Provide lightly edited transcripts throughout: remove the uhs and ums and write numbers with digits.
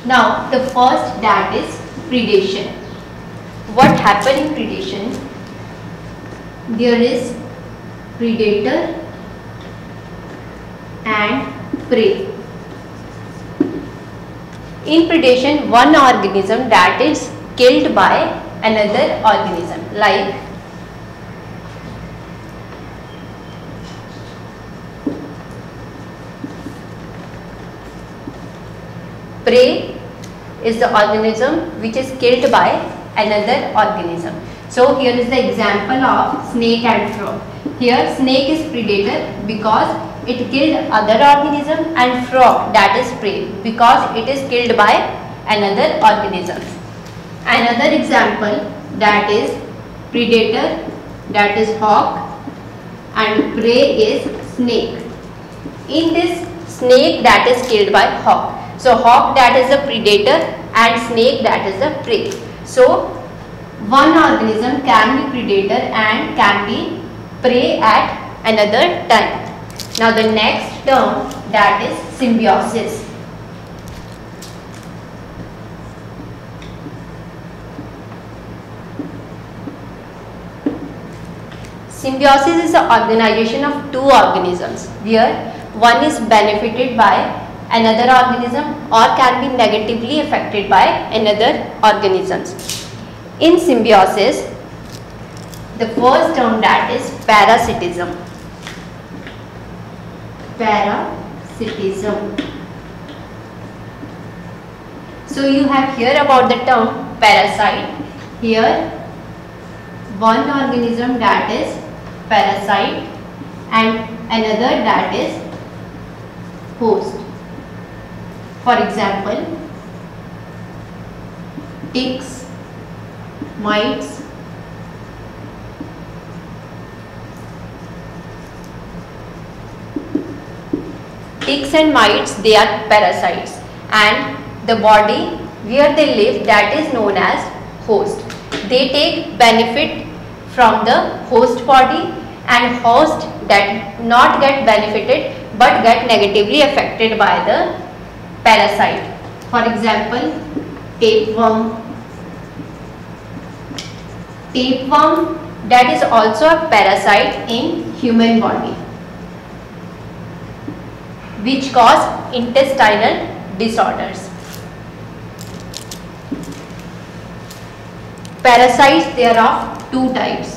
Now the first, that is predation. What happens in predation? There is predator and prey. In predation, one organism that is killed by another organism, like prey is the organism which is killed by another organism. So here is the example of snake and frog. Here snake is predator because it killed other organism, and frog, that is prey, because it is killed by another organism. Another example, that is predator, that is hawk, and prey is snake. In this, snake that is killed by hawk. So hawk, that is the predator, and snake, that is the prey. So one organism can be predator and can be prey at another time. Now the next term, that is symbiosis. Symbiosis is the organization of two organisms where one is benefited by another organism or can be negatively affected by another organisms. In symbiosis, the first term, that is parasitism. Parasitism. So you have here about the term parasite. Here one organism, that is parasite, and another, that is host. For example, ticks, mites, ticks and mites, they are parasites, and the body where they live, that is known as host. They take benefit from the host body, and host that not get benefited but get negatively affected by the parasite. For example, tapeworm. Tapeworm, that is also a parasite in human body, which cause intestinal disorders. Parasites, there are two types.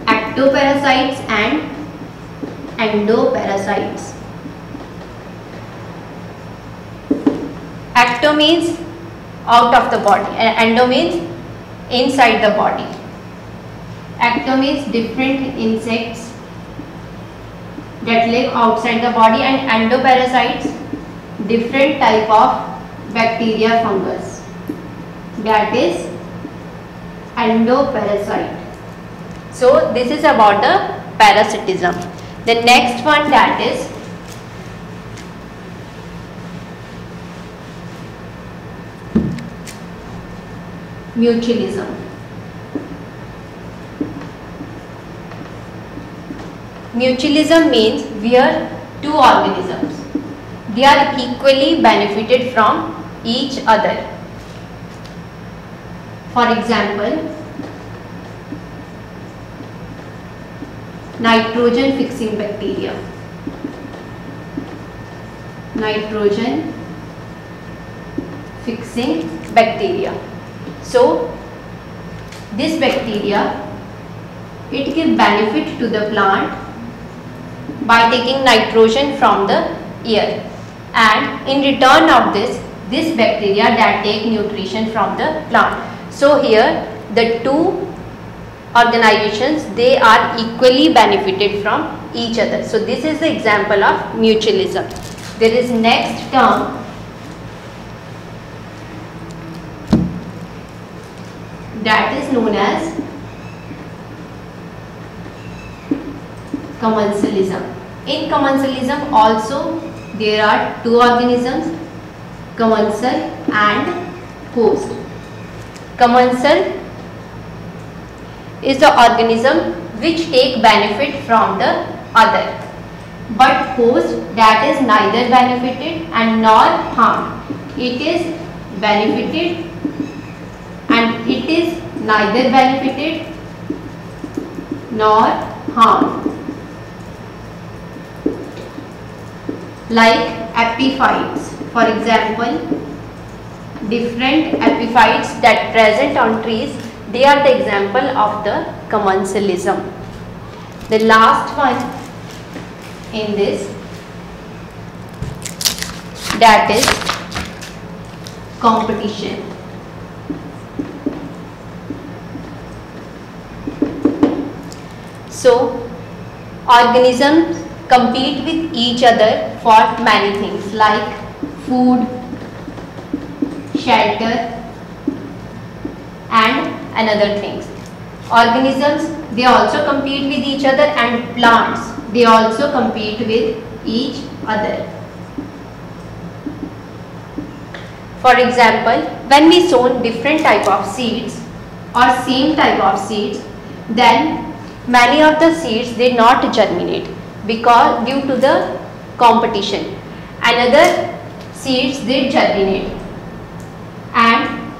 Ectoparasites and endoparasites. Ecto means out of the body and endo means inside the body. Ecto means different insects that live outside the body, and endoparasites, different type of bacteria, fungus, that is endoparasite. So this is about the parasitism. The next one, that is mutualism. Mutualism means where two organisms, they are equally benefited from each other. For example, nitrogen fixing bacteria. Nitrogen fixing bacteria. So this bacteria, it gives benefit to the plant by taking nitrogen from the air, and in return of this bacteria that take nutrition from the plant. So here the two organizations, they are equally benefited from each other. So this is the example of mutualism. There is next term, that is known as commensalism. In commensalism also there are two organisms, commensal and host. Commensal is the organism which take benefit from the other, but host that is neither benefited and nor harmed. It is benefited and it is neither benefited nor harmed. Like epiphytes, for example, different epiphytes that present on trees, they are the example of the commensalism. The last one in this, that is competition. So organisms compete with each other for many things like food, shelter and another things. Organisms, they also compete with each other, and plants, they also compete with each other. For example, when we sow different type of seeds or same type of seeds, then many of the seeds they not germinate because due to the competition. Another seeds they germinate, and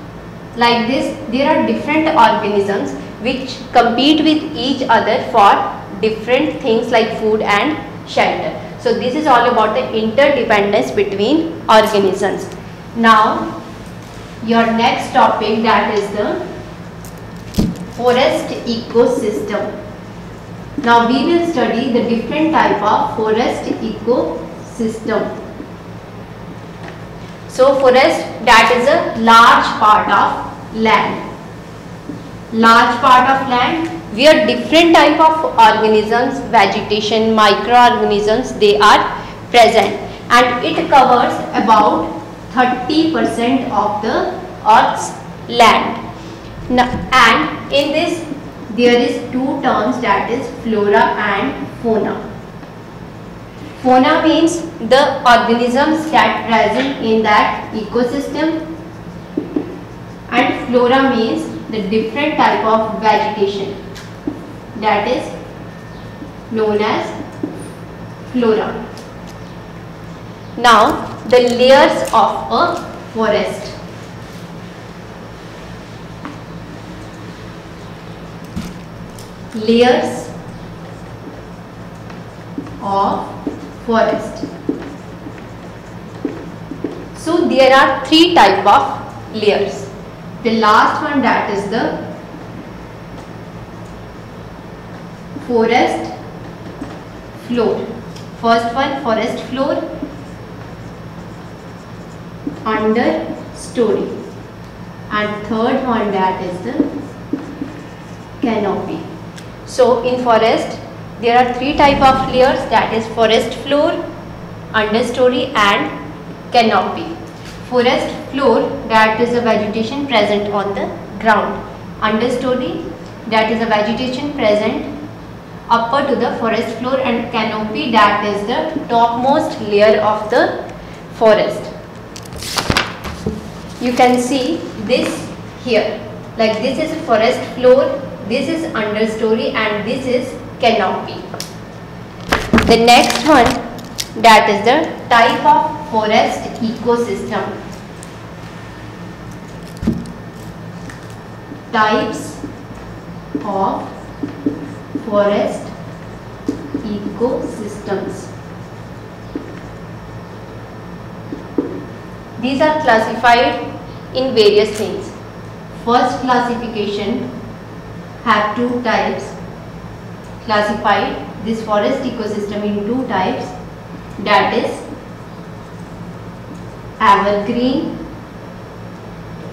like this there are different organisms which compete with each other for different things like food and shelter. So this is all about the interdependence between organisms. Now your next topic, that is the forest ecosystem. Now we will study the different type of forest ecosystem. So forest, that is a large part of land. Large part of land where different type of organisms, vegetation, microorganisms, they are present, and it covers about 30% of the Earth's land. Now, and in this there is two terms, that is flora and fauna. Fauna means the organisms that present in that ecosystem, and flora means the different type of vegetation, that is known as flora. Now the layers of a forest. Layers of forest. So there are three type of layers. The last one, that is the forest floor. First one, forest floor, understory, and third one, that is the canopy. So in forest there are three type of layers, that is forest floor, understory and canopy. Forest floor, that is a vegetation present on the ground. Understory, that is a vegetation present upper to the forest floor, and canopy, that is the topmost layer of the forest. You can see this here, like this is forest floor, this is understory, and this is canopy. The next one, that is the type of forest ecosystem. Types of forest ecosystems. These are classified in various things. First classification have two types. Classified this forest ecosystem in two types, that is evergreen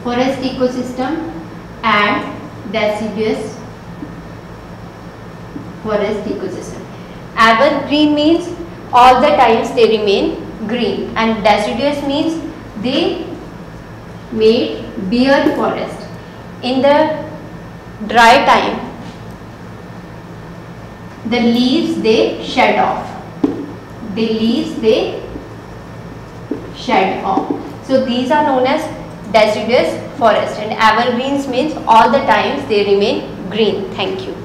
forest ecosystem and deciduous forest ecosystem. Evergreen means all the times they remain green, and deciduous means they made bare forest. In the dry time the leaves they shed off. The leaves they shed off. So these are known as deciduous forest, and evergreens means all the times they remain green. Thank you.